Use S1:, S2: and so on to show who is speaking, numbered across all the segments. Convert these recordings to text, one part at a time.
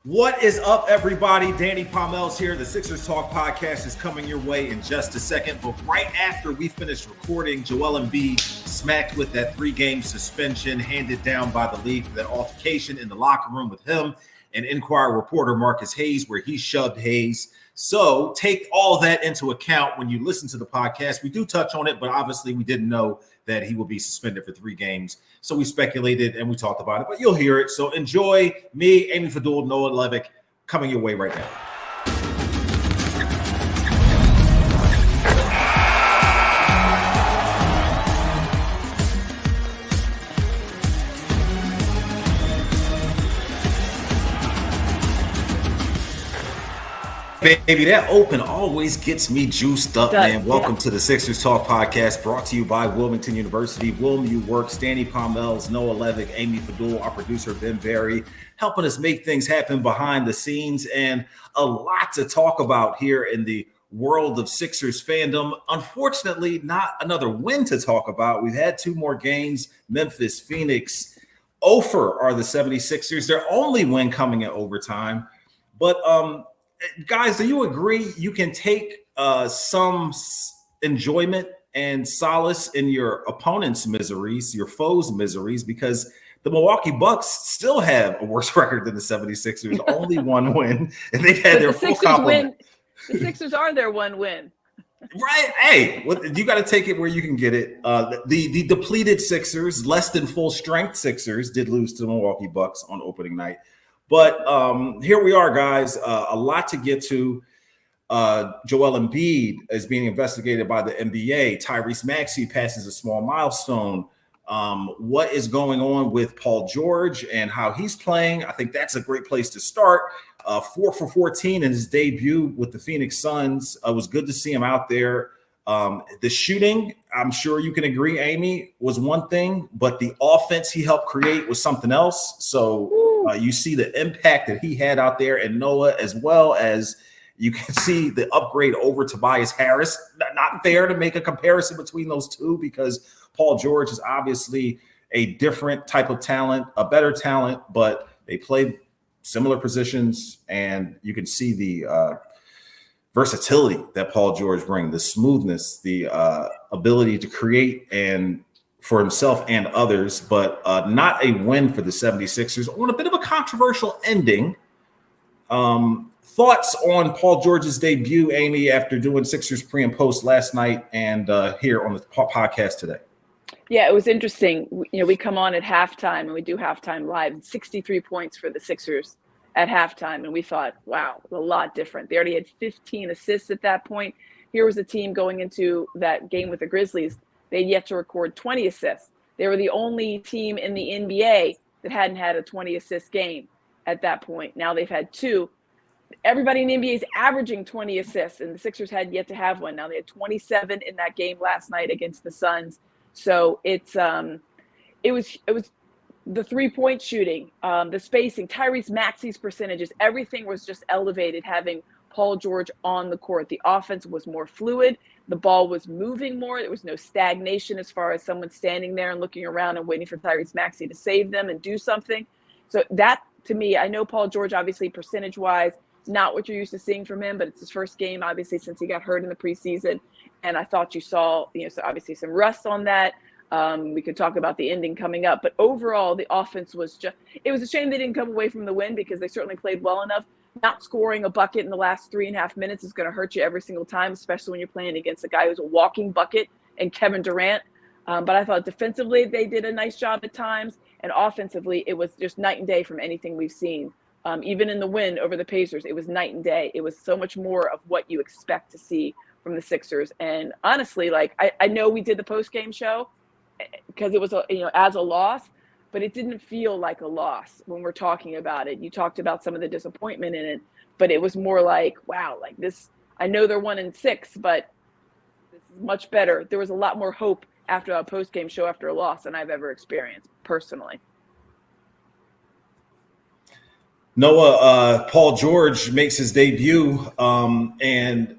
S1: What is up, everybody? Danny Pommells here. The Sixers Talk podcast is coming your way in just a second. But right after we finished recording, Joel Embiid smacked with that 3-game suspension handed down by the league for that altercation in the locker room with him and Inquirer reporter Marcus Hayes, where he shoved Hayes. So take all that into account when you listen to the podcast. We do touch on it, but obviously we didn't know that he will be suspended for 3 games. So we speculated and we talked about it, but you'll hear it. So enjoy me, Amy Fadool, Noah Levick, coming your way right now. Baby, that open always gets me juiced up, man. Welcome to the Sixers Talk podcast, brought to you by Wilmington University. WilMU Works, Danny Pommells, Noah Levick, Amy Fadool, our producer Ben Berry, helping us make things happen behind the scenes, and a lot to talk about here in the world of Sixers fandom. Unfortunately, not another win to talk about. We've had 2 more games. Memphis, Phoenix, over are the 76ers. Their only win coming in overtime. But guys, do you agree you can take some enjoyment and solace in your opponent's miseries, your foes' miseries, because the Milwaukee Bucks still have a worse record than the 76ers, only 1 win, and they've had their full complement.
S2: The Sixers are their 1 win.
S1: Right. Hey, you got to take it where you can get it. The depleted Sixers, less than full strength Sixers, did lose to the Milwaukee Bucks on opening night. But here we are, guys. A lot to get to. Joel Embiid is being investigated by the NBA. Tyrese Maxey passes a small milestone. What is going on with Paul George and how he's playing? I think that's a great place to start. 4 for 14 in his debut with the Phoenix Suns. It was good to see him out there. The shooting, I'm sure you can agree, Amy, was one thing, but the offense he helped create was something else. So you see the impact that he had out there, and Noah, as well as you can see the upgrade over Tobias Harris. Not fair to make a comparison between those two because Paul George is obviously a different type of talent, a better talent, but they play similar positions, and you can see the versatility that Paul George brings, the smoothness, the ability to create and for himself and others, but not a win for the 76ers on a bit of a controversial ending. Thoughts on Paul George's debut, Amy, after doing Sixers pre and post last night and here on the podcast today?
S2: Yeah, it was interesting. We come on at halftime and we do halftime live. 63 points for the Sixers at halftime, and we thought, wow, a lot different. They already had 15 assists at that point. Here was a team going into that game with the Grizzlies. They'd yet to record 20 assists. They were the only team in the NBA that hadn't had a 20-assist game at that point. Now they've had 2. Everybody in the NBA is averaging 20 assists, and the Sixers had yet to have one. Now they had 27 in that game last night against the Suns. So it was the 3-point shooting, the spacing, Tyrese Maxey's percentages, everything was just elevated having Paul George on the court. The offense was more fluid. The ball was moving more. There was no stagnation as far as someone standing there and looking around and waiting for Tyrese Maxey to save them and do something. So that, to me, I know Paul George, obviously, percentage-wise, not what you're used to seeing from him, but it's his first game, obviously, since he got hurt in the preseason. And I thought you saw, so obviously some rust on that. We could talk about the ending coming up. But overall, the offense was it was a shame they didn't come away from the win because they certainly played well enough. Not scoring a bucket in the last 3.5 minutes is going to hurt you every single time, especially when you're playing against a guy who's a walking bucket and Kevin Durant. But I thought defensively they did a nice job at times. And offensively, it was just night and day from anything we've seen. Even in the win over the Pacers, it was night and day. It was so much more of what you expect to see from the Sixers. And honestly, I know we did the post-game show because it was, as a loss, but it didn't feel like a loss when we're talking about it. You talked about some of the disappointment in it, but it was more like, wow, like this, I know they're 1-6, but this is much better. There was a lot more hope after a post-game show after a loss than I've ever experienced personally.
S1: Noah, Paul George makes his debut, and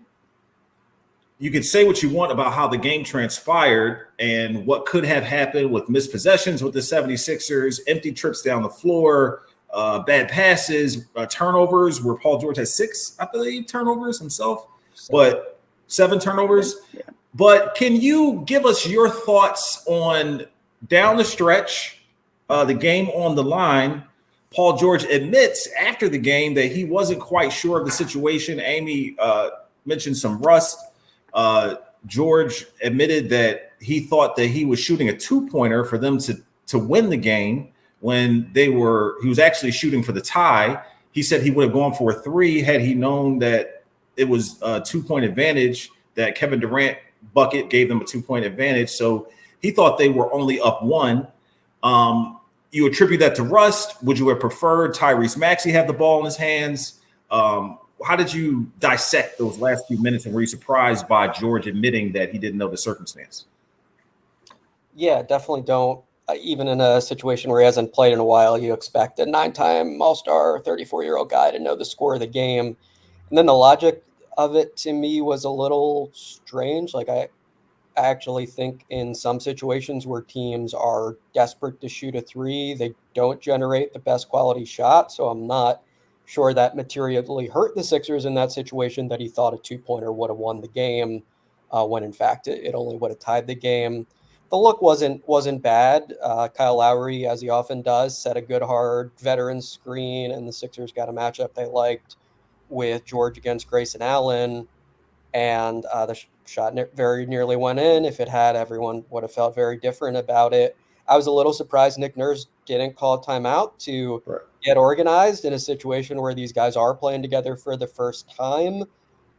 S1: you can say what you want about how the game transpired and what could have happened with missed possessions with the 76ers, empty trips down the floor, bad passes, turnovers, where Paul George has 6, I believe, turnovers himself, but 7 turnovers. Yeah. But can you give us your thoughts on down the stretch, the game on the line? Paul George admits after the game that he wasn't quite sure of the situation. Amy mentioned some rust. George admitted that he thought that he was shooting a 2-pointer for them to win the game when he was actually shooting for the tie. He said he would have gone for a 3 had he known that it was a 2-point advantage, that Kevin Durant bucket gave them a 2-point advantage. So he thought they were only up 1. You attribute that to rust. Would you have preferred Tyrese Maxey have the ball in his hands? How did you dissect those last few minutes, and were you surprised by George admitting that he didn't know the circumstance?
S3: Yeah, definitely don't. Even in a situation where he hasn't played in a while, you expect a 9-time All-Star 34-year-old guy to know the score of the game. And then the logic of it to me was a little strange. Like I actually think in some situations where teams are desperate to shoot a 3, they don't generate the best quality shot. So I'm not sure that materially hurt the Sixers in that situation, that he thought a 2-pointer would have won the game when in fact it only would have tied the game. The look wasn't bad. Kyle Lowry, as he often does, set a good hard veteran screen, and the Sixers got a matchup they liked with George against Grayson Allen. And the shot very nearly went in. If it had, everyone would have felt very different about it. I was a little surprised Nick Nurse didn't call a timeout to get organized in a situation where these guys are playing together for the first time.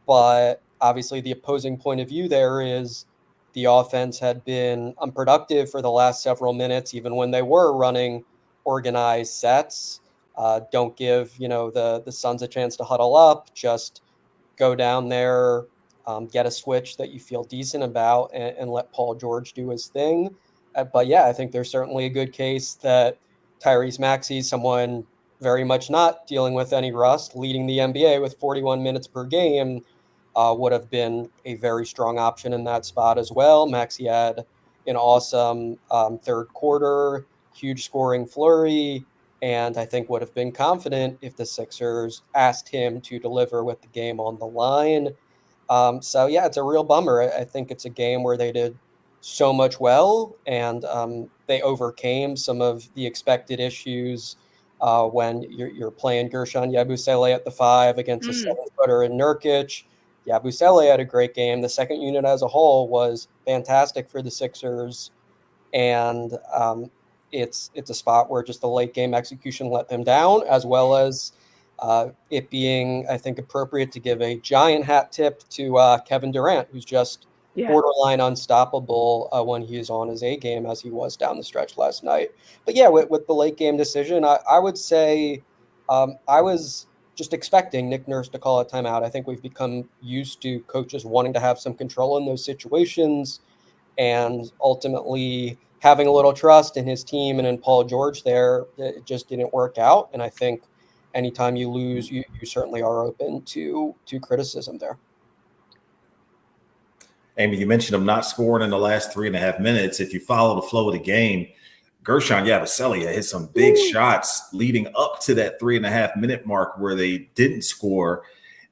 S3: But obviously the opposing point of view there is the offense had been unproductive for the last several minutes, even when they were running organized sets. Don't give, the Suns a chance to huddle up. Just go down there, get a switch that you feel decent about, and let Paul George do his thing. But yeah, I think there's certainly a good case that Tyrese Maxey, someone very much not dealing with any rust, leading the NBA with 41 minutes per game, would have been a very strong option in that spot as well. Maxey had an awesome third quarter, huge scoring flurry, and I think would have been confident if the Sixers asked him to deliver with the game on the line. So yeah, it's a real bummer. I think it's a game where they did so much well, and they overcame some of the expected issues when you're playing Guerschon Yabusele at the 5 against a 7-footer in Nurkic. Yabusele had a great game. The second unit as a whole was fantastic for the Sixers, and it's a spot where just the late game execution let them down, as well as it being, I think, appropriate to give a giant hat tip to Kevin Durant, who's just borderline unstoppable when he is on his A game, as he was down the stretch last night. But yeah, with the late game decision, I would say I was just expecting Nick Nurse to call a timeout. I think we've become used to coaches wanting to have some control in those situations, and ultimately having a little trust in his team and in Paul George there, it just didn't work out. And I think anytime you lose, you certainly are open to criticism there.
S1: Amy, you mentioned him not scoring in the last 3.5 minutes. If you follow the flow of the game, Guerschon Yabusele hit some big shots leading up to that 3.5-minute mark where they didn't score.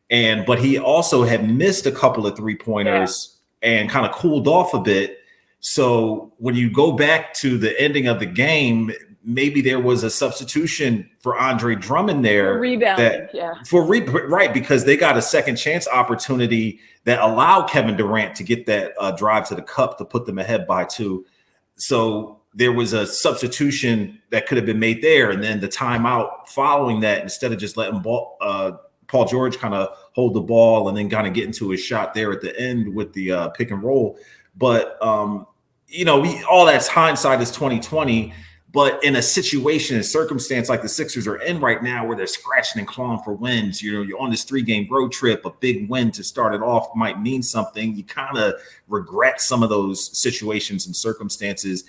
S1: But he also had missed a couple of 3-pointers and kind of cooled off a bit. So when you go back to the ending of the game, maybe there was a substitution for Andre Drummond there.
S2: Rebounding,
S1: right, because they got a second chance opportunity that allowed Kevin Durant to get that drive to the cup to put them ahead by 2. So there was a substitution that could have been made there. And then the timeout following that, instead of just letting Paul George kind of hold the ball and then kind of get into his shot there at the end with the pick and roll. But, all that's hindsight is 2020. But in a situation and circumstance like the Sixers are in right now, where they're scratching and clawing for wins, you're on this 3-game road trip, a big win to start it off might mean something. You kind of regret some of those situations and circumstances.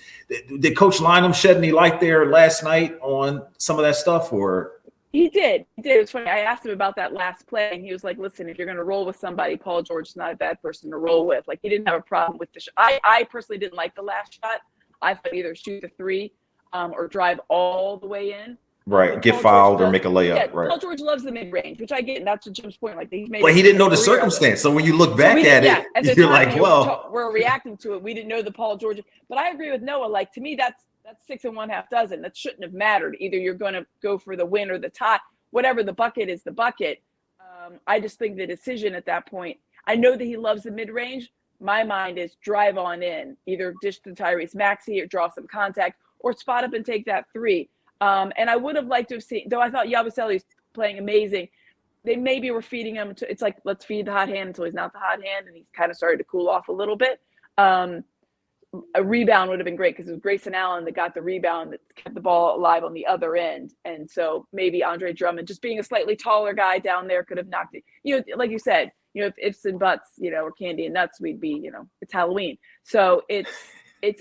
S1: Did Coach Lynham shed any light there last night on some of that stuff, or?
S2: He did. It was funny. I asked him about that last play, and he was like, listen, if you're going to roll with somebody, Paul George is not a bad person to roll with. Like, he didn't have a problem with the shot. I personally didn't like the last shot. I thought either shoot the 3 or drive all the way in.
S1: Right. Get
S2: Paul
S1: fouled
S2: George
S1: or make a layup.
S2: Yeah,
S1: Right.
S2: Paul George loves the mid-range, which I get, and that's what Jim's point. Like he's made.
S1: But he didn't know the circumstance. So when you look back at it,
S2: at the
S1: you're
S2: time,
S1: like, well,
S2: we're reacting to it. We didn't know the Paul George. But I agree with Noah. Like, to me, that's 6 1/2 dozen. That shouldn't have mattered. Either you're going to go for the win or the tie. Whatever the bucket is, the bucket. I just think the decision at that point, I know that he loves the mid-range. My mind is drive on in, either dish to Tyrese Maxey or draw some contact or spot up and take that three. And I would have liked to have seen, though I thought Yabusele was playing amazing, they maybe were feeding him to, it's like, let's feed the hot hand until he's not the hot hand, and he's kind of started to cool off a little bit. A rebound would have been great because it was Grayson Allen that got the rebound that kept the ball alive on the other end. And so maybe Andre Drummond, just being a slightly taller guy down there, could have knocked it. You know, like you said, you know, if ifs and buts, you know, or candy and nuts, we'd be, you know, it's Halloween. So it's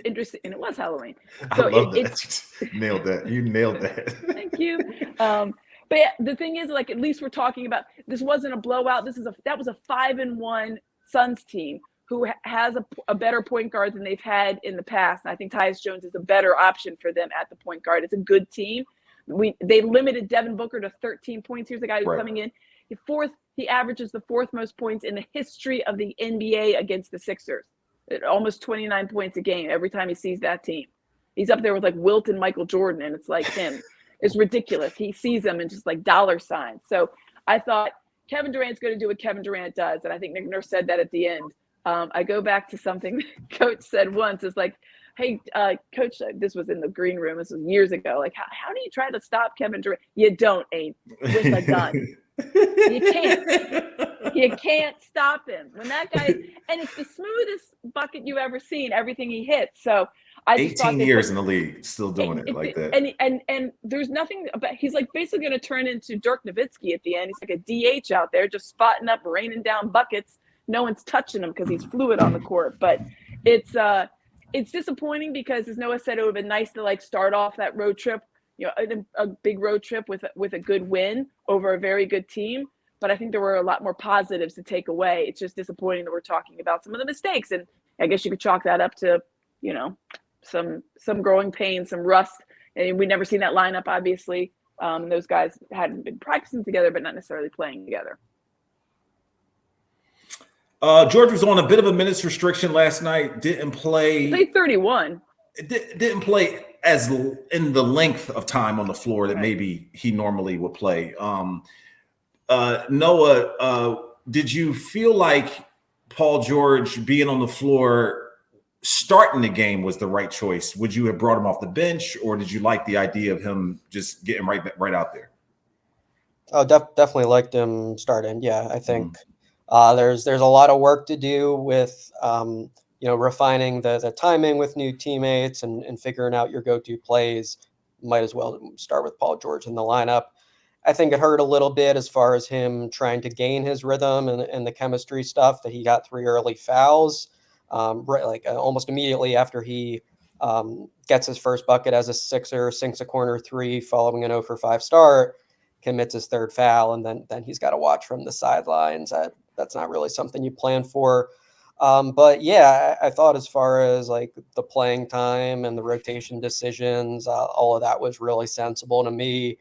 S2: interesting. And it was Halloween. So
S1: I love that. Nailed that. You nailed that.
S2: Thank you. But yeah, the thing is, like, at least we're talking about, this wasn't a blowout. That was a 5-1 Suns team who has a better point guard than they've had in the past. And I think Tyus Jones is a better option for them at the point guard. It's a good team. They limited Devin Booker to 13 points. Here's the guy who's coming in. He averages the 4th most points in the history of the NBA against the Sixers. Almost 29 points a game every time he sees that team. He's up there with like Wilt and Michael Jordan, and it's like him. It's ridiculous. He sees them and just like dollar signs. So I thought Kevin Durant's going to do what Kevin Durant does. And I think Nick Nurse said that at the end. I go back to something Coach said once. It's like, hey, Coach, this was in the green room. This was years ago. Like, how do you try to stop Kevin Durant? You don't, Abe, with a gun. You can't. You can't stop him. When that guy, and it's the smoothest bucket you've ever seen, everything he hits. So I just
S1: 18 years in the league, still doing it like that.
S2: And there's nothing about, he's like basically going to turn into Dirk Nowitzki at the end. He's like a DH out there just spotting up, raining down buckets. No one's touching him because he's fluid on the court. But it's disappointing because, as Noah said, it would have been nice to like start off that road trip, you know, a big road trip with a good win over a very good team. But I think there were a lot more positives to take away. It's just disappointing that we're talking about some of the mistakes. And I guess you could chalk that up to, you know, some growing pains, some rust. And we never seen that lineup, obviously. Those guys hadn't been practicing together, but not necessarily playing together.
S1: George was on a bit of a minutes restriction last night. Didn't play.
S2: Played 31.
S1: Didn't play as in the length of time on the floor that maybe he normally would play. Noah, did you feel like Paul George being on the floor starting the game was the right choice? Would you have brought him off the bench, or did you like the idea of him just getting right out there?
S3: Oh, definitely liked him starting. Yeah, I think there's a lot of work to do with refining the timing with new teammates and figuring out your go-to plays. Might as well start with Paul George in the lineup. I think it hurt a little bit as far as him trying to gain his rhythm and the chemistry stuff, that he got 3 early fouls, almost immediately after he gets his first bucket as a Sixer, sinks a corner 3 following an 0-for-5 start, commits his 3rd foul, and then he's got to watch from the sidelines. That's not really something you plan for. But yeah, I thought as far as like the playing time and the rotation decisions, all of that was really sensible to me.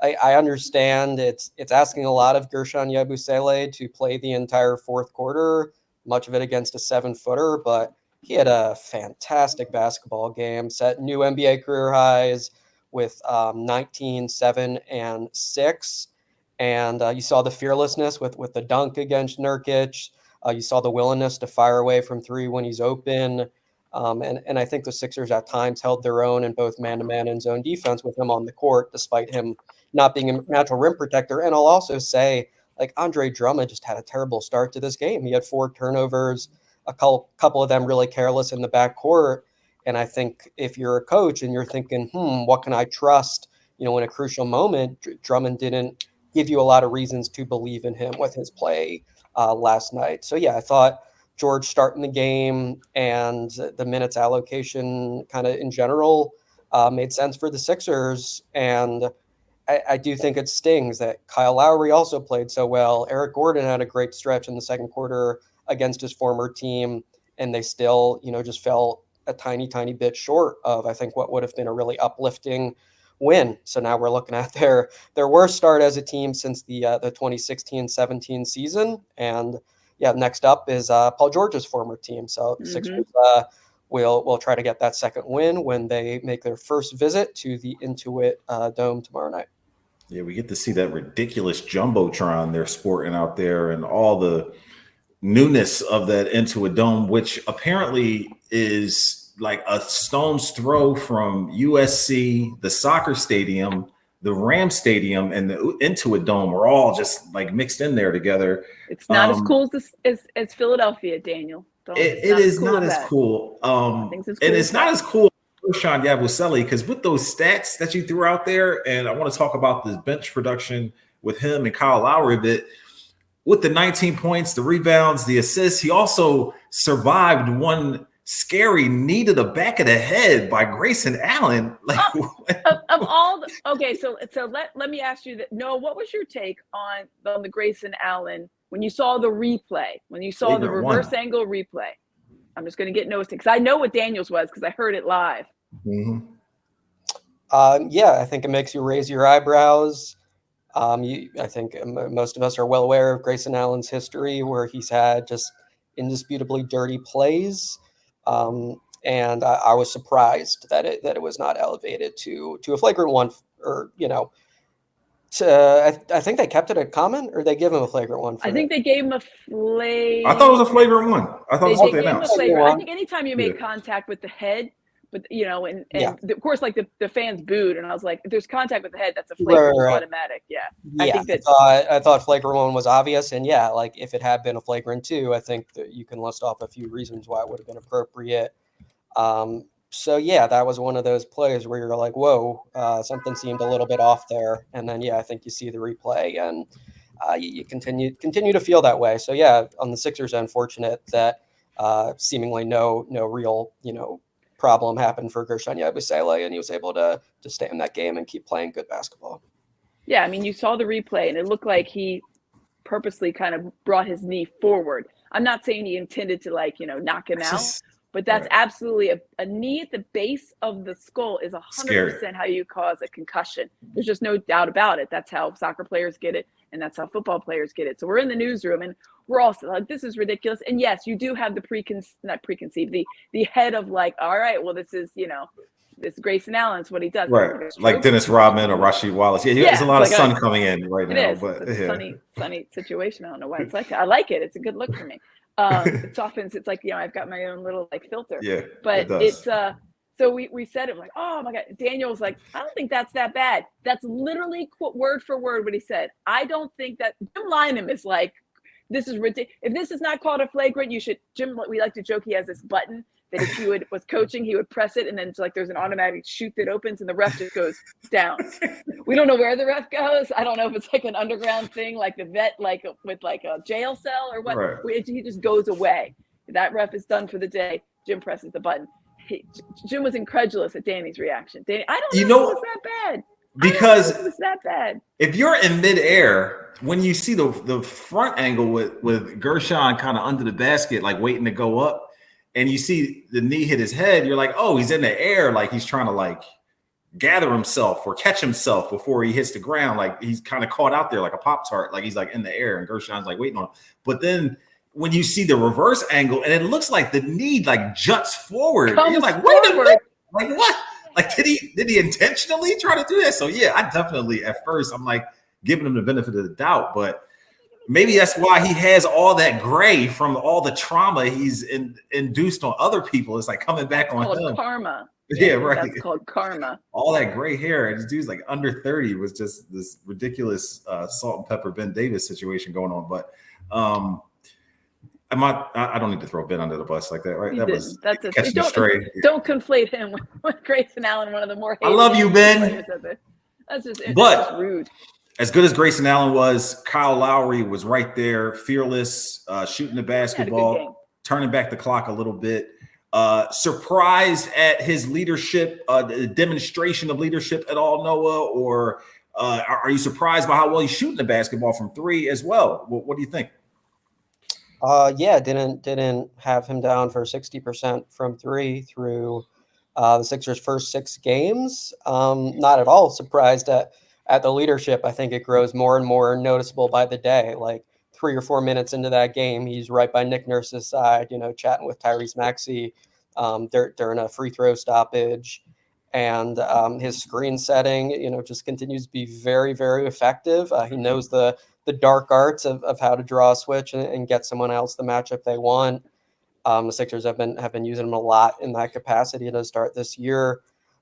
S3: I understand it's asking a lot of Guerschon Yabusele to play the entire 4th quarter, much of it against a 7-footer, but he had a fantastic basketball game, set new NBA career highs with 19, 7, and 6. And you saw the fearlessness with the dunk against Nurkic. You saw the willingness to fire away from 3 when he's open. And I think the Sixers at times held their own in both man-to-man and zone defense with him on the court, despite him not being a natural rim protector. And I'll also say, like, Andre Drummond just had a terrible start to this game. He had 4 turnovers, a couple of them really careless in the backcourt. And I think if you're a coach and you're thinking, what can I trust, in a crucial moment, Drummond didn't give you a lot of reasons to believe in him with his play last night. So, yeah, I thought George starting the game and the minutes allocation kind of in general made sense for the Sixers. And I do think it stings that Kyle Lowry also played so well. Eric Gordon had a great stretch in the 2nd quarter against his former team, and they still, just fell a tiny, tiny bit short of, I think, what would have been a really uplifting win. So now we're looking at their worst start as a team since the 2016-17 season. And yeah, next up is Paul George's former team. So the Sixers will try to get that second win when they make their first visit to the Intuit Dome tomorrow night.
S1: Yeah, we get to see that ridiculous jumbotron they're sporting out there and all the newness of that Intuit Dome, which apparently is like a stone's throw from USC, the soccer stadium, the Ram Stadium, and the Intuit Dome are all just like mixed in there together.
S2: It's not as cool as Philadelphia, Daniel.
S1: It is not as cool. It's not as cool as Guerschon Yabusele, because with those stats that you threw out there, and I want to talk about the bench production with him and Kyle Lowry a bit. With the 19 points, the rebounds, the assists, he also survived one scary knee to the back of the head by Grayson Allen. Like,
S2: of all the, okay, so let me ask you that. Noah, what was your take on the Grayson Allen when you saw the replay, when you saw the reverse angle replay? I'm just going to get Noah's take, because I know what Daniel's was because I heard it live.
S3: Yeah, I think it makes you raise your eyebrows. I think most of us are well aware of Grayson Allen's history, where he's had just indisputably dirty plays. And I was surprised that it was not elevated to a flagrant one, or, I think they kept it a common, or they give him a flagrant one.
S2: I think they gave him a flagrant.
S1: I thought it was a flagrant one. I thought it was what they announced.
S2: I think anytime you make contact with the head, but of course, like the fans booed, and I was like, if there's contact with the head, that's a flagrant, automatic. Yeah.
S3: I thought flagrant one was obvious, and like if it had been a flagrant 2, I think that you can list off a few reasons why it would have been appropriate. So yeah, that was one of those plays where you're like, whoa, something seemed a little bit off there, and then I think you see the replay, and you continue to feel that way. So yeah, on the Sixers, unfortunate that seemingly no real problem happened for Guerschon Yabusele, and he was able to stay in that game and keep playing good basketball.
S2: Yeah, I mean, you saw the replay, and it looked like he purposely kind of brought his knee forward. I'm not saying he intended to knock him out, but that's absolutely a knee at the base of the skull is 100% how you cause a concussion. There's just no doubt about it. That's how soccer players get it, and that's how football players get it. So we're in the newsroom, and we're also like, this is ridiculous. And yes, you do have the head of like, all right, well, this is, this Grayson Allen's what he does.
S1: Right. Like Dennis Rodman or Rasheed Wallace. Yeah, there's a lot of sun coming in right now. But
S2: it's a sunny situation. I don't know why it's like that. I like it. It's a good look for me. It's like, I've got my own little filter.
S1: Yeah.
S2: But it's so we said it like, oh my God. Daniel was like, I don't think that's that bad. That's literally word for word what he said. I don't think that Jim Lyman is like, this is ridiculous. If this is not called a flagrant, you should. Jim, we like to joke, he has this button that if he was coaching, he would press it, and then it's like there's an automatic chute that opens, and the ref just goes down. We don't know where the ref goes. I don't know if it's like an underground thing, like the vet, with a jail cell or what. Right. He just goes away. That ref is done for the day. Jim presses the button. Jim was incredulous at Danny's reaction. Danny, I don't know if it was that bad.
S1: Because
S2: it was that bad.
S1: If you're in midair, when you see the front angle with Guerschon kind of under the basket, like waiting to go up, and you see the knee hit his head, you're like, oh, he's in the air, like he's trying to like gather himself or catch himself before he hits the ground. Like he's kind of caught out there like a Pop-Tart, like he's like in the air, and Gershon's like waiting on him. But then when you see the reverse angle, and it looks like the knee like juts forward, you're like, wait a minute, like what? Like, did he intentionally try to do that? So yeah, I definitely at first I'm like giving him the benefit of the doubt, but maybe that's why he has all that gray from all the trauma he's induced on other people. It's like coming back on him.
S2: Karma.
S1: Yeah, right.
S2: That's called karma.
S1: All that gray hair, and this dude's like under 30 was just this ridiculous salt and pepper Ben Davis situation going on. But I don't need to throw Ben under the bus like that, right?
S2: Don't conflate him with Grayson Allen, one of the more.
S1: I love you, Ben.
S2: That's just rude.
S1: As good as Grayson Allen was, Kyle Lowry was right there, fearless, shooting the basketball, turning back the clock a little bit. Surprised at his leadership, the demonstration of leadership at all, Noah? Or are you surprised by how well he's shooting the basketball from 3 as well? What do you think?
S3: Yeah, didn't have him down for 60% from 3 through the Sixers' first 6 games. Not at all surprised at the leadership. I think it grows more and more noticeable by the day. Like 3 or 4 minutes into that game, he's right by Nick Nurse's side, chatting with Tyrese Maxey during a free throw stoppage. And his screen setting, just continues to be very, very effective. He knows the dark arts of how to draw a switch and get someone else the matchup they want. The Sixers have been using him a lot in that capacity to start this year.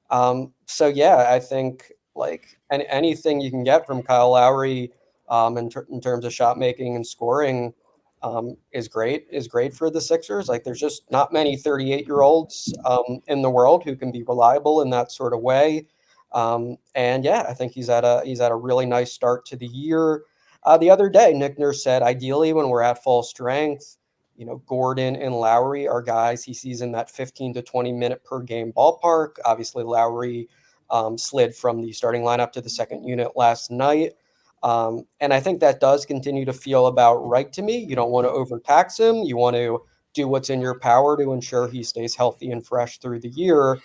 S3: So yeah, I think like anything you can get from Kyle Lowry in terms of shot making and scoring is great for the Sixers. Like there's just not many 38-year-olds in the world who can be reliable in that sort of way. And yeah, I think he's at a really nice start to the year. The other day, Nick Nurse said, ideally when we're at full strength, Gordon and Lowry are guys he sees in that 15 to 20 minute per game ballpark. Obviously, Lowry slid from the starting lineup to the second unit last night. And I think that does continue to feel about right to me. You don't want to overtax him. You want to do what's in your power to ensure he stays healthy and fresh through the year.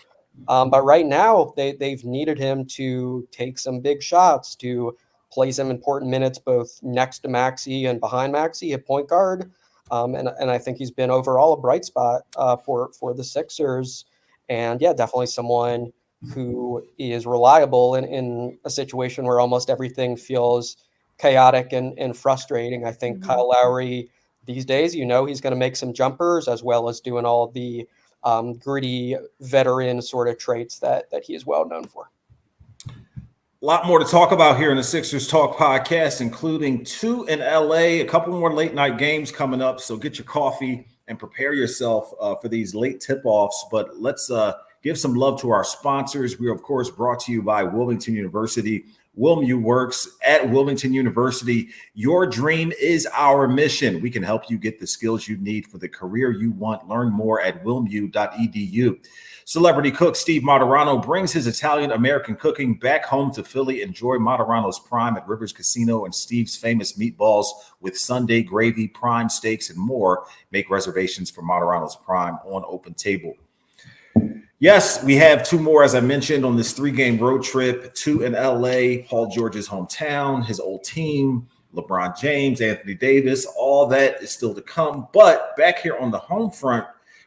S3: But right now, they've needed him to take some big shots, to play some important minutes, both next to Maxey and behind Maxey at point guard. And I think he's been overall a bright spot for the Sixers. And yeah, definitely someone who is reliable in a situation where almost everything feels chaotic and frustrating. I think Kyle Lowry these days, he's going to make some jumpers as well as doing all the gritty veteran sort of traits that he is well known for.
S1: A lot more to talk about here in the Sixers Talk podcast, including 2 in LA, a couple more late night games coming up. So get your coffee and prepare yourself for these late tip-offs. But let's give some love to our sponsors. We are, of course, brought to you by Wilmington University. WilmU works at Wilmington University. Your dream is our mission. We can help you get the skills you need for the career you want. Learn more at wilmu.edu. Celebrity cook Steve Moderano brings his Italian-American cooking back home to Philly. Enjoy Moderano's Prime at Rivers Casino and Steve's famous meatballs with Sunday gravy, prime steaks, and more. Make reservations for Moderano's Prime on Open Table. Yes, we have 2 more, as I mentioned, on this 3-game road trip. 2 in LA, Paul George's hometown, his old team, LeBron James, Anthony Davis, all that is still to come. But back here on the home front,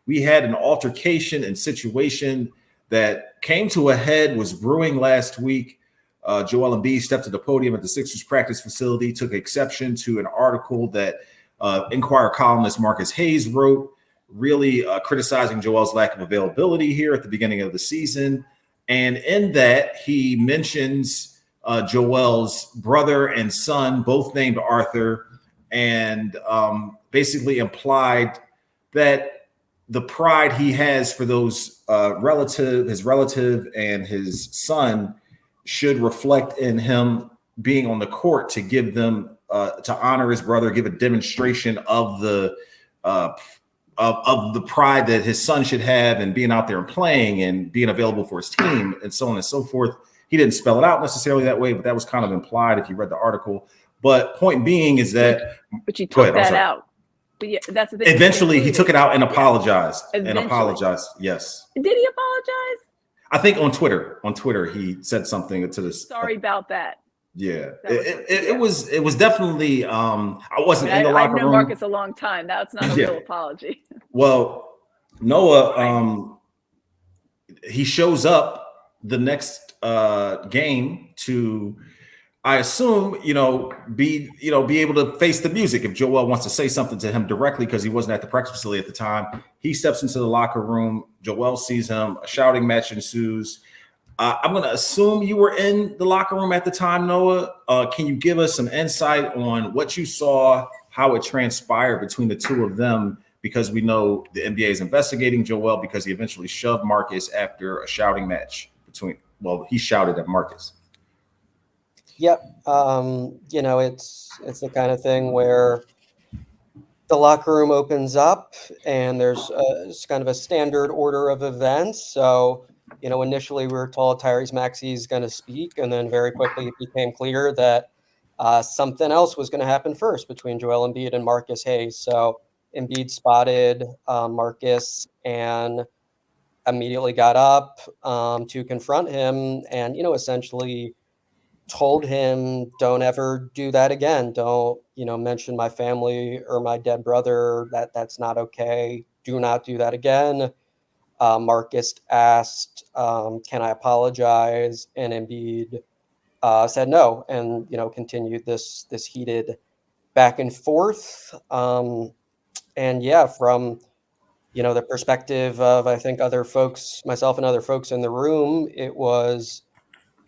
S1: we had an altercation and situation that came to a head, was brewing last week. Joel Embiid stepped to the podium at the Sixers practice facility, took exception to an article that Inquirer columnist Marcus Hayes wrote, really criticizing Joel's lack of availability here at the beginning of the season. And in that, he mentions Joel's brother and son, both named Arthur, and basically implied that the pride he has for those his relative and his son should reflect in him being on the court to give them to honor his brother, give a demonstration of the pride that his son should have and being out there and playing and being available for his team and so on and so forth. He didn't spell it out necessarily that way, but that was kind of implied if you read the article. But point being is that
S2: but you took that out. But yeah, that's the thing.
S1: Eventually, he took it out and apologized. Yes.
S2: Did he apologize?
S1: I think on Twitter, he said something to this.
S2: Sorry about that.
S1: Yeah, it was definitely. I wasn't in the locker room.
S2: I've known Marcus a long time. That's not a real apology.
S1: Well, Noah, he shows up the next game to, I assume, be able to face the music. If Joel wants to say something to him directly because he wasn't at the practice facility at the time, he steps into the locker room. Joel sees him. A shouting match ensues. I'm going to assume you were in the locker room at the time, Noah. Can you give us some insight on what you saw, how it transpired between the two of them? Because we know the NBA is investigating Joel because he eventually shoved Marcus after a shouting match he shouted at Marcus.
S3: Yep. It's the kind of thing where the locker room opens up and there's it's kind of a standard order of events. So, initially we were told Tyrese Maxey is going to speak, and then very quickly it became clear that something else was going to happen first between Joel Embiid and Marcus Hayes. So Embiid spotted Marcus and immediately got up to confront him and, essentially told him, don't ever do that again. Don't, mention my family or my dead brother. That's not okay. Do not do that again. Marcus asked, can I apologize? And Embiid said no, and, continued this heated back and forth. And yeah, from, the perspective of, I think, other folks, myself and other folks in the room, it was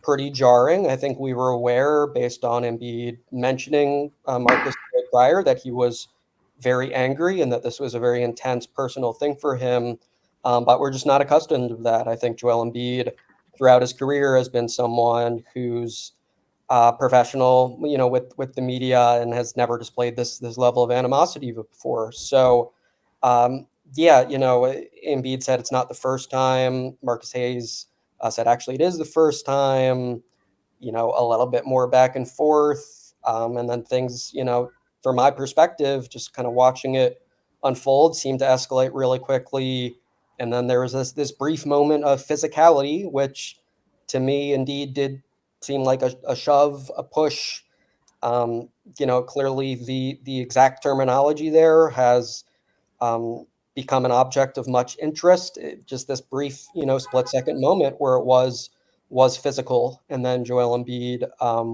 S3: pretty jarring. I think we were aware, based on Embiid mentioning Marcus prior, that he was very angry and that this was a very intense personal thing for him. But we're just not accustomed to that. I think Joel Embiid, throughout his career, has been someone who's professional, with the media, and has never displayed this level of animosity before. So, yeah, Embiid said it's not the first time. Marcus Hayes said actually it is the first time. A little bit more back and forth, and then things, from my perspective, just kind of watching it unfold, seemed to escalate really quickly. And then there was this brief moment of physicality, which to me indeed did seem like a shove, a push. Clearly the exact terminology there has become an object of much interest. Just this brief, split second moment where it was physical, and then Joel Embiid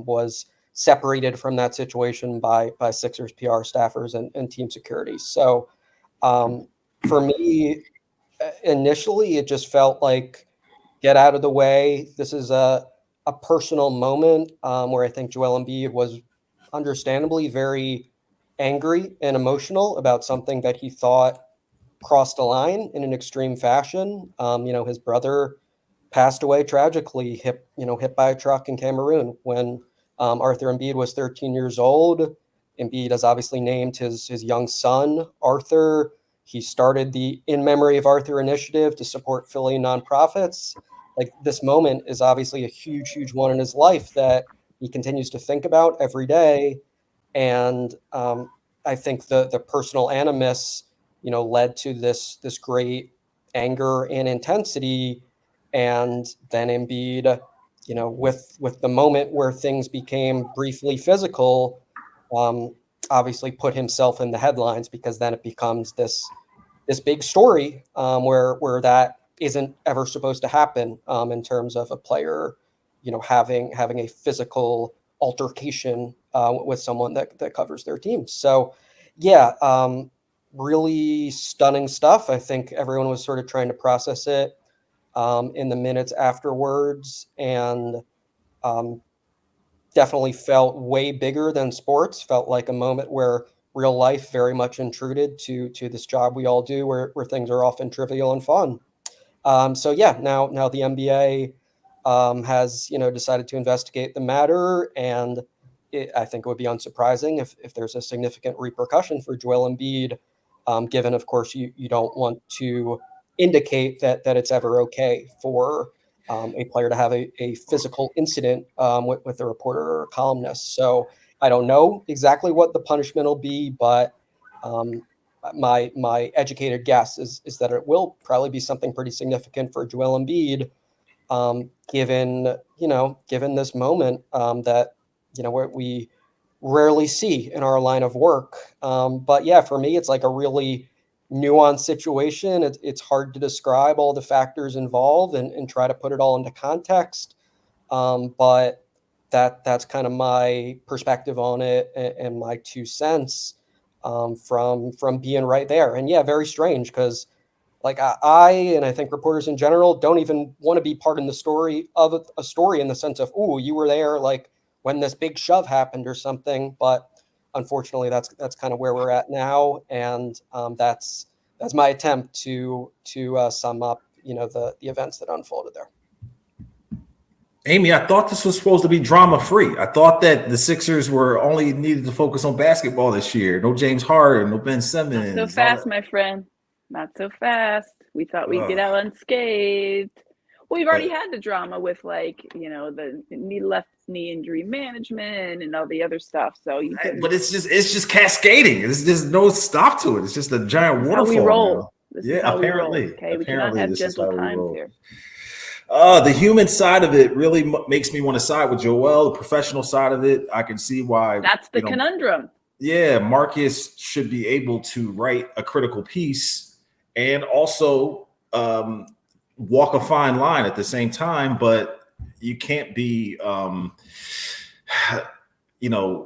S3: was separated from that situation by Sixers PR staffers and team security. So for me, initially, it just felt like, get out of the way. This is a personal moment where I think Joel Embiid was understandably very angry and emotional about something that he thought crossed a line in an extreme fashion. His brother passed away tragically, hit by a truck in Cameroon when Arthur Embiid was 13 years old. Embiid has obviously named his young son Arthur. He started the In Memory of Arthur initiative to support Philly nonprofits. Like, this moment is obviously a huge, huge one in his life that he continues to think about every day. And I think the personal animus, led to this great anger and intensity. And then Embiid, with the moment where things became briefly physical, obviously put himself in the headlines, because then it becomes this big story where that isn't ever supposed to happen in terms of a player, having a physical altercation with someone that covers their team. So, yeah, really stunning stuff. I think everyone was sort of trying to process it in the minutes afterwards, and definitely felt way bigger than sports. Felt like a moment where real life very much intruded to this job we all do, where things are often trivial and fun. So yeah, now the NBA has decided to investigate the matter, and I think it would be unsurprising if there's a significant repercussion for Joel Embiid, given, of course, you don't want to indicate that it's ever okay for a player to have a physical incident with a reporter or a columnist. So I don't know exactly what the punishment will be, but my educated guess is that it will probably be something pretty significant for Joel Embiid, given this moment that what we rarely see in our line of work. But yeah, for me, it's like a really nuanced situation. It's hard to describe all the factors involved and try to put it all into context. But that's kind of my perspective on it and my 2 cents from being right there. And yeah, very strange, because like I and I think reporters in general don't even want to be part in the story of a story, in the sense of, oh, you were there like when this big shove happened or something. But unfortunately, that's kind of where we're at now, and that's my attempt to sum up the events that unfolded there.
S1: Amy, I thought this was supposed to be drama-free. I thought that the Sixers were only needed to focus on basketball this year. No James Harden, no Ben Simmons.
S2: Not so fast, my friend. Not so fast. We thought we'd get out unscathed. Well, we've already had the drama with, like, the left knee injury management and all the other stuff. So but
S1: it's just cascading. There's no stop to it. It's just a giant waterfall.
S2: How we roll.
S1: Now.
S2: This is how we roll. Okay, we cannot have
S1: this is
S2: gentle
S1: how we
S2: times
S1: roll.
S2: here.
S1: The human side of it really makes me want to side with Joel. The professional side of it, I can see why.
S2: That's the conundrum.
S1: Yeah, Marcus should be able to write a critical piece and also walk a fine line at the same time, but you can't be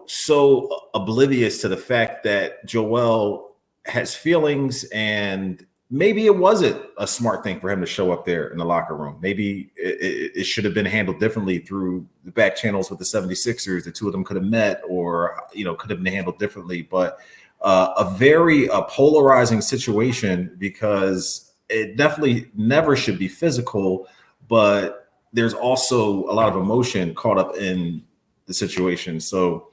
S1: so oblivious to the fact that Joel has feelings, and maybe it wasn't a smart thing for him to show up there in the locker room. Maybe it should have been handled differently through the back channels with the 76ers. The two of them could have met, or, could have been handled differently. But a very polarizing situation, because it definitely never should be physical, but there's also a lot of emotion caught up in the situation. So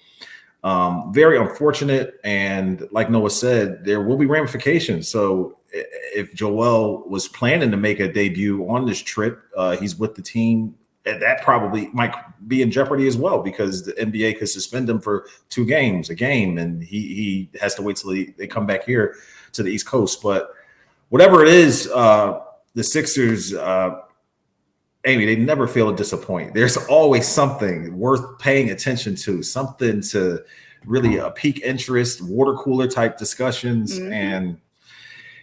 S1: very unfortunate. And like Noah said, there will be ramifications. So if Joel was planning to make a debut on this trip, he's with the team, and that probably might be in jeopardy as well, because the NBA could suspend him for a game, and he has to wait till they come back here to the East Coast. But whatever it is, the Sixers, Amy, they never fail to disappoint. There's always something worth paying attention to, something to really pique interest, water cooler type discussions. Mm-hmm. And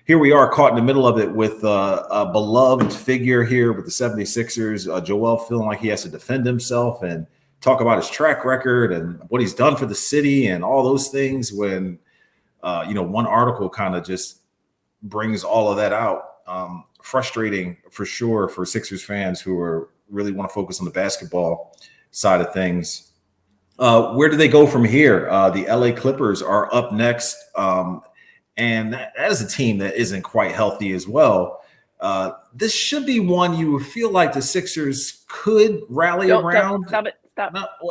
S1: here we are caught in the middle of it with a beloved figure here with the 76ers, Joel feeling like he has to defend himself and talk about his track record and what he's done for the city and all those things, when, one article kind of just brings all of that out. Frustrating for sure for Sixers fans who really want to focus on the basketball side of things. Where do they go from here? The LA Clippers are up next. And that is a team that isn't quite healthy as well. This should be one you would feel like the Sixers could rally around.
S2: Stop it.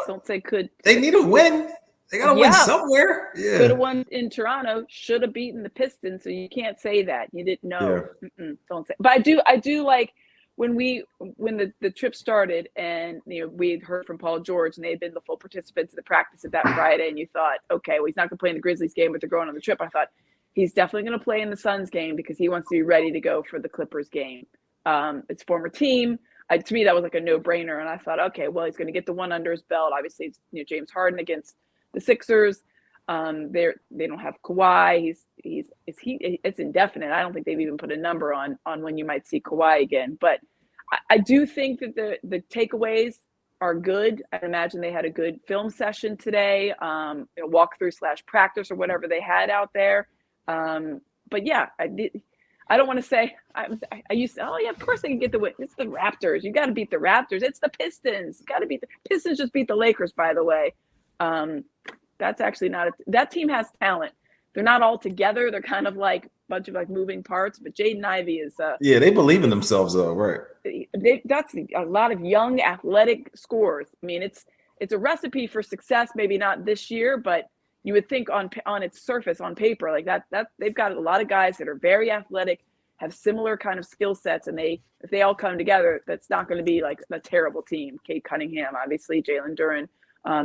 S2: Don't say could.
S1: They need a win. They got to win somewhere. Yeah.
S2: Could have won in Toronto. Should have beaten the Pistons. So you can't say that. You didn't know. Yeah. Don't say. But I do like when the trip started, and we had heard from Paul George, and they had been the full participants in the practice of that Friday, and you thought, okay, well, he's not going to play in the Grizzlies game, but they're going on the trip. I thought, he's definitely going to play in the Suns game because he wants to be ready to go for the Clippers game. It's former team. To me, that was like a no-brainer. And I thought, okay, well, he's going to get the one under his belt. Obviously, it's James Harden against the Sixers. They don't have Kawhi. It's indefinite. I don't think they've even put a number on when you might see Kawhi again. But I do think that the takeaways are good. I imagine they had a good film session today, walkthrough / practice or whatever they had out there. But yeah, I don't want to say I used to, oh yeah, of course they can get the win. It's the Raptors. You got to beat the Raptors. It's the Pistons. You got to beat the Pistons. Just beat the Lakers, by the way. That's actually not that team has talent. They're not all together. They're kind of like a bunch of like moving parts. But Jaden Ivey is
S1: they believe in themselves though, right?
S2: That's a lot of young athletic scorers. I mean, it's a recipe for success. Maybe not this year, but you would think on its surface, on paper, like that they've got a lot of guys that are very athletic, have similar kind of skill sets, and if they all come together, that's not going to be like a terrible team. Cade Cunningham, obviously, Jalen Duren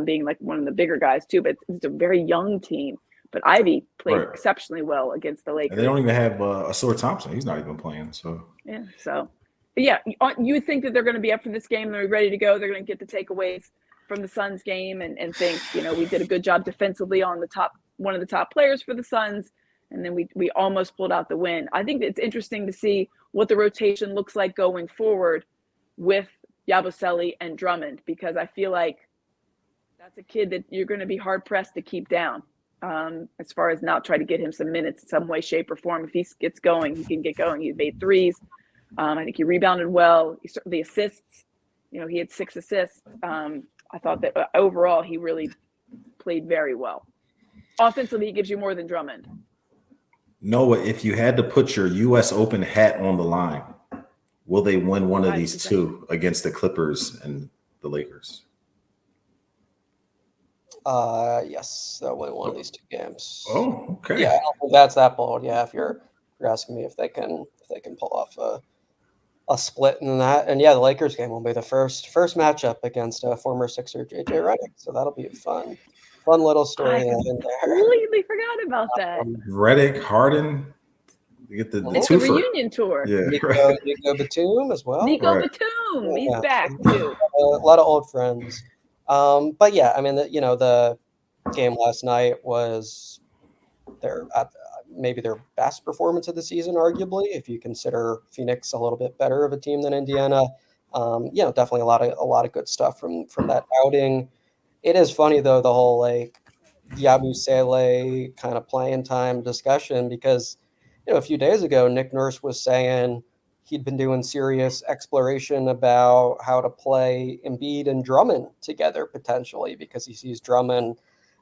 S2: being like one of the bigger guys too, but it's a very young team. But Ivy played exceptionally well against the Lakers.
S1: And they don't even have Asor Thompson. He's not even playing. So
S2: yeah, you would think that they're going to be up for this game. They're ready to go. They're going to get the takeaways from the Suns game and think, we did a good job defensively on one of the top players for the Suns. And then we almost pulled out the win. I think it's interesting to see what the rotation looks like going forward with Yabusele and Drummond, because I feel like that's a kid that you're going to be hard pressed to keep down as far as not try to get him some minutes in some way, shape or form. If he gets going, he can get going. He made threes. I think he rebounded well. The assists, he had 6 assists. I thought that overall he really played very well. Offensively, he gives you more than Drummond.
S1: Noah, if you had to put your U.S. Open hat on the line, will they win one of these two against the Clippers and the Lakers?
S3: Yes, they'll win one of these 2 games.
S1: Oh, okay.
S3: Yeah, I don't think that's that bold. Yeah, if you're asking me if they can pull off a split in that. And yeah, the Lakers game will be the first matchup against a former Sixer, JJ Redick. So that'll be a fun little story in there.
S2: Completely forgot about that.
S1: Redick, Harden, You get the
S2: It's a
S1: twofer.
S2: reunion tour.
S1: Yeah,
S3: Nico Batum as well.
S2: Nico
S1: Right.
S2: Batum, he's
S3: Yeah.
S2: back too.
S3: A lot of old friends. But yeah, I mean, the game last night was maybe their best performance of the season, arguably, if you consider Phoenix a little bit better of a team than Indiana. Definitely a lot of good stuff from that outing. It is funny though, the whole like Yabusele kind of playing time discussion, because a few days ago Nick Nurse was saying he'd been doing serious exploration about how to play Embiid and Drummond together potentially, because he sees Drummond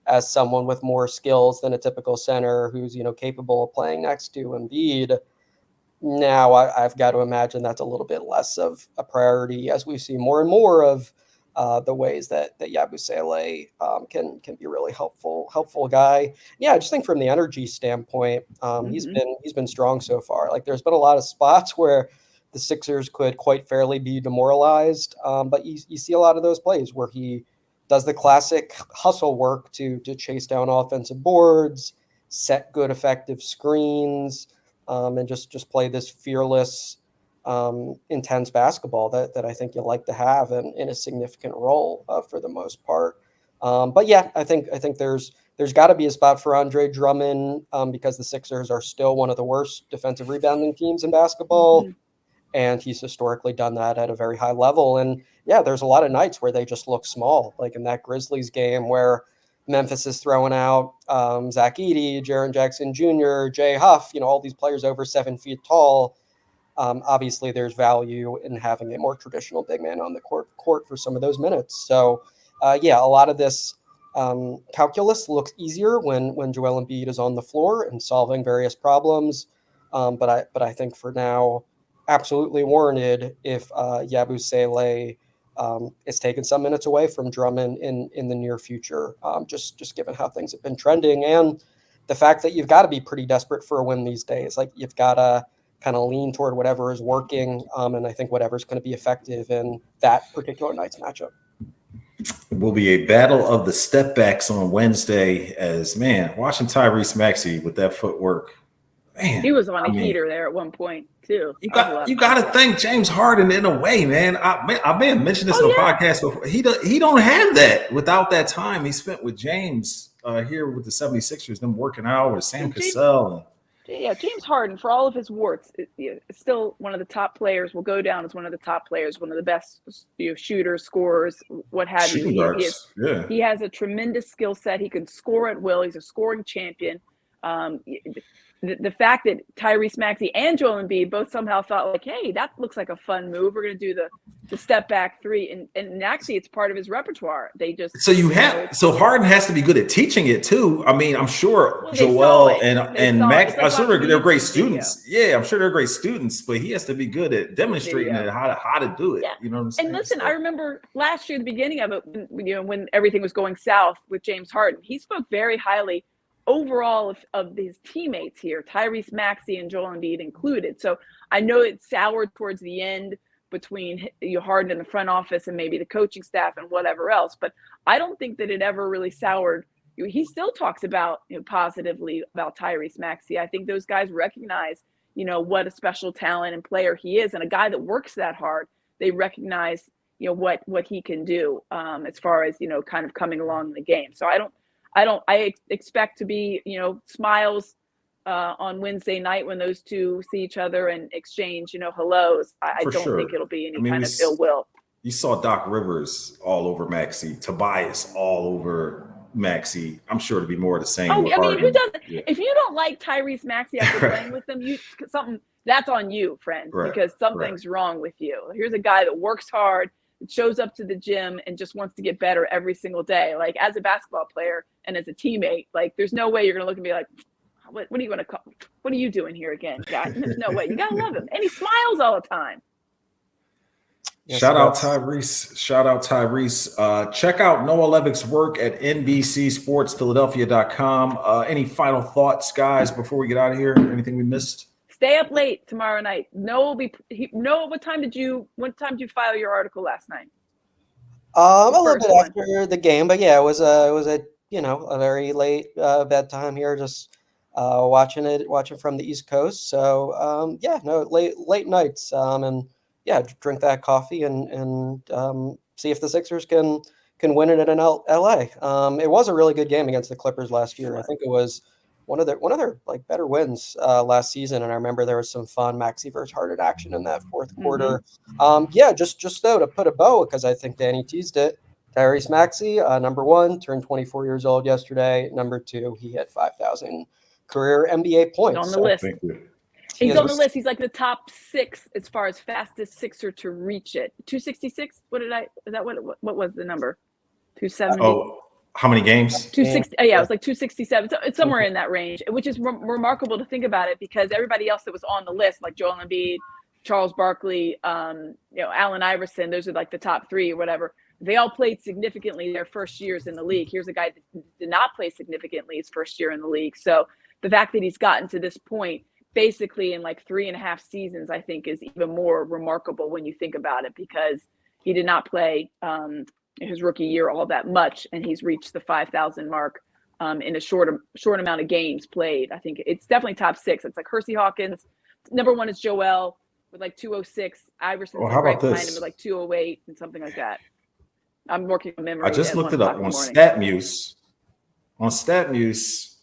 S3: as someone with more skills than a typical center who's capable of playing next to Embiid. Now I've got to imagine that's a little bit less of a priority as we see more and more of the ways that Yabusele can be a really helpful guy. Yeah, I just think from the energy standpoint, he's been strong so far. Like there's been a lot of spots where the Sixers could quite fairly be demoralized, but you see a lot of those plays where he does the classic hustle work to chase down offensive boards, set good effective screens, and just play this fearless, intense basketball that I think you like to have in a significant role for the most part. But yeah, I think there's got to be a spot for Andre Drummond because the Sixers are still one of the worst defensive rebounding teams in basketball. Mm-hmm. And he's historically done that at a very high level. And yeah, there's a lot of nights where they just look small, like in that Grizzlies game where Memphis is throwing out Zach Edey, Jaren Jackson Jr., Jay Huff, all these players over 7 feet tall. Obviously, there's value in having a more traditional big man on the court for some of those minutes. So, a lot of this calculus looks easier when Joel Embiid is on the floor and solving various problems. But I think for now, absolutely warranted if Yabusele is taking some minutes away from Drummond in the near future, just given how things have been trending and the fact that you've got to be pretty desperate for a win these days. Like you've got to kind of lean toward whatever is working, and I think whatever's going to be effective in that particular night's matchup.
S1: It will be a battle of the step backs on Wednesday watching Tyrese Maxey with that footwork. Man,
S2: he was on a heater there at one point too.
S1: You got to think James Harden in a way, man. I may have mentioned this on the podcast before. He don't have that without that time he spent with James here with the 76ers, them working out with Sam Cassell.
S2: James Harden, for all of his warts, is still one of the top players. Will go down as one of the top players, one of the best shooters, scorers, what have you. He has a tremendous skill set. He can score at will. He's a scoring champion. The fact that Tyrese Maxey and Joel Embiid both somehow thought like, hey, that looks like a fun move. We're going to do the step back three. And actually it's part of his repertoire. They just
S1: so Harden has to be good at teaching it too. I mean, I'm sure Joel and Max, I'm sure they're great students. Yeah, I'm sure they're great students, but he has to be good at demonstrating how to do it.
S2: Yeah.
S1: You know what I'm saying?
S2: And listen, I remember last year, the beginning of it, when everything was going south with James Harden, he spoke very highly overall of his teammates here, Tyrese Maxey and Joel Embiid included. So I know it soured towards the end between Harden in the front office and maybe the coaching staff and whatever else. But I don't think that it ever really soured. He still talks about positively about Tyrese Maxey. I think those guys recognize what a special talent and player he is, and a guy that works that hard. They recognize what he can do as far as kind of coming along in the game. So I expect to be, smiles on Wednesday night when those two see each other and exchange, hellos. I don't think it'll be any kind of ill will.
S1: You saw Doc Rivers all over Maxey, Tobias all over Maxey. I'm sure it'll be more of the same.
S2: Oh, I mean, who doesn't? Yeah. If you don't like Tyrese Maxey after playing with them, that's on you, friend, because something's wrong with you. Here's a guy that works hard, shows up to the gym and just wants to get better every single day. Like as a basketball player and as a teammate, like there's no way you're going to look and be like, what are you going to call? What are you doing here again, guys? There's no way. You got to love him. And he smiles all the time.
S1: Yes, Shout out Tyrese. Check out Noah Levick's work at NBC Sports Philadelphia.com. Any final thoughts, guys, before we get out of here? Anything we missed?
S2: Stay up late tomorrow night. Noah, what time did you file your article last night?
S3: A little bit after the game, but yeah, it was a very late bedtime here. Just watching from the East Coast. So late nights, and drink that coffee and see if the Sixers can win it in LA. It was a really good game against the Clippers last year. I think it was one of their like better wins last season. And I remember there was some fun Maxey versus Harden action in that fourth quarter. Just though to put a bow, because I think Danny teased it. Tyrese Maxey, number one, turned 24 years old yesterday. Number two, he had 5,000 career NBA points.
S2: On the list.
S1: Thank you.
S2: He's on the list. He's like the top 6 as far as fastest Sixer to reach it. 266. What was the number? 270.
S1: Oh, how many games?
S2: 260. Yeah, it was like 267. So it's somewhere in that range, which is remarkable to think about it, because everybody else that was on the list, like Joel Embiid, Charles Barkley, Allen Iverson, those are like the top 3 or whatever. They all played significantly their first years in the league. Here's a guy that did not play significantly his first year in the league. So the fact that he's gotten to this point basically in like 3.5 seasons, I think is even more remarkable when you think about it, because he did not play his rookie year all that much, and he's reached the 5,000 mark in a short amount of games played. I think it's definitely top 6. It's like Hersey Hawkins. Number 1 is Joel with like 206. Iverson's right behind him with like 208 and something like that. I'm working on memory.
S1: I just looked it up on StatMuse. On StatMuse,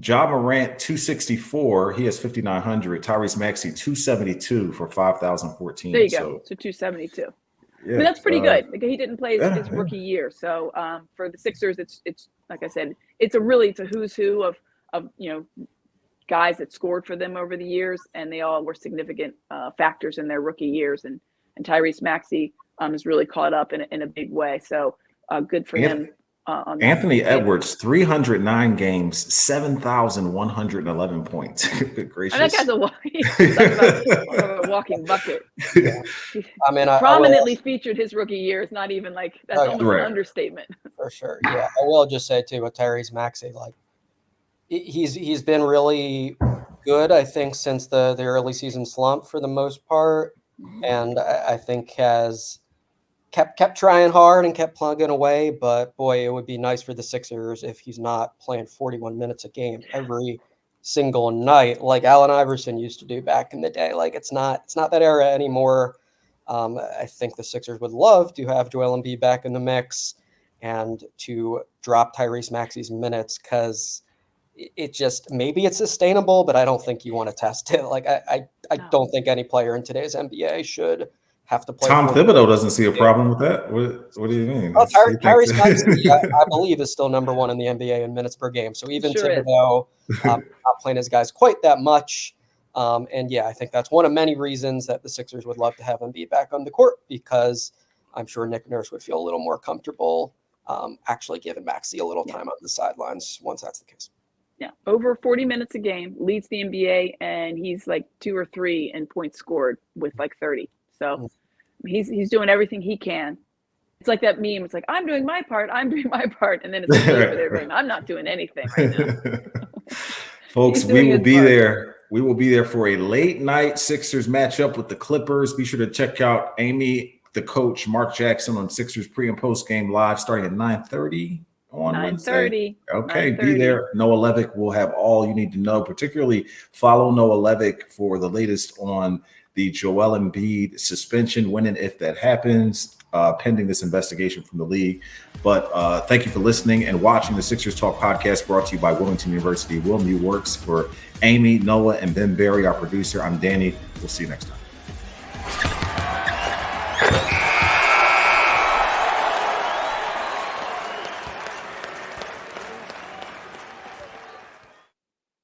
S1: Ja Morant 264. He has 5,900. Tyrese Maxey 272 for 5,014.
S2: There you go. So 272. Yeah, I mean, that's pretty good. Like, he didn't play his rookie year. So for the Sixers, it's like I said, it's a who's who of guys that scored for them over the years, and they all were significant factors in their rookie years. And Tyrese Maxey has really caught up in a big way. So good for him.
S1: Anthony Edwards, 309 games, 7,111 points. Good gracious.
S2: And that guy's a walking bucket.
S3: Yeah. I mean,
S2: prominently featured his rookie year. It's not even like that's almost an understatement.
S3: For sure. Yeah. I will just say too with Tyrese Maxey, like he's been really good, I think, since the early season slump for the most part. And I think has kept trying hard and kept plugging away, but boy, it would be nice for the Sixers if he's not playing 41 minutes a game every single night like Allen Iverson used to do back in the day. Like it's not that era anymore. I think the Sixers would love to have Joel Embiid back in the mix and to drop Tyrese Maxey's minutes, because it just maybe it's sustainable, but I don't think you want to test it. Like I don't think any player in today's NBA should have to play.
S1: Tom Thibodeau doesn't see a problem with that. What do you mean?
S3: Well, Tyrese Maxey, I believe, is still number 1 in the NBA in minutes per game. So even Thibodeau not playing his guys quite that much. I think that's one of many reasons that the Sixers would love to have him be back on the court, because I'm sure Nick Nurse would feel a little more comfortable actually giving Maxey a little time on the sidelines once that's the case.
S2: Yeah, over 40 minutes a game, leads the NBA, and he's like 2 or 3 in points scored with like 30. So he's doing everything he can. It's like that meme. It's like, I'm doing my part, and then it's like over there going, I'm not doing anything right now.
S1: Folks, we will be there. We will be there for a late night Sixers matchup with the Clippers. Be sure to check out Amy, the coach, Mark Jackson on Sixers pre and post game live starting at 9:30 on Wednesday. Okay, 9:30. Be there. Noah Levick will have all you need to know. Particularly follow Noah Levick for the latest on the Joel Embiid suspension, when and if that happens, pending this investigation from the league. But thank you for listening and watching the Sixers Talk podcast, brought to you by Wilmington University. Will New Works. For Amy, Noah, and Ben Berry, our producer, I'm Danny. We'll see you next time.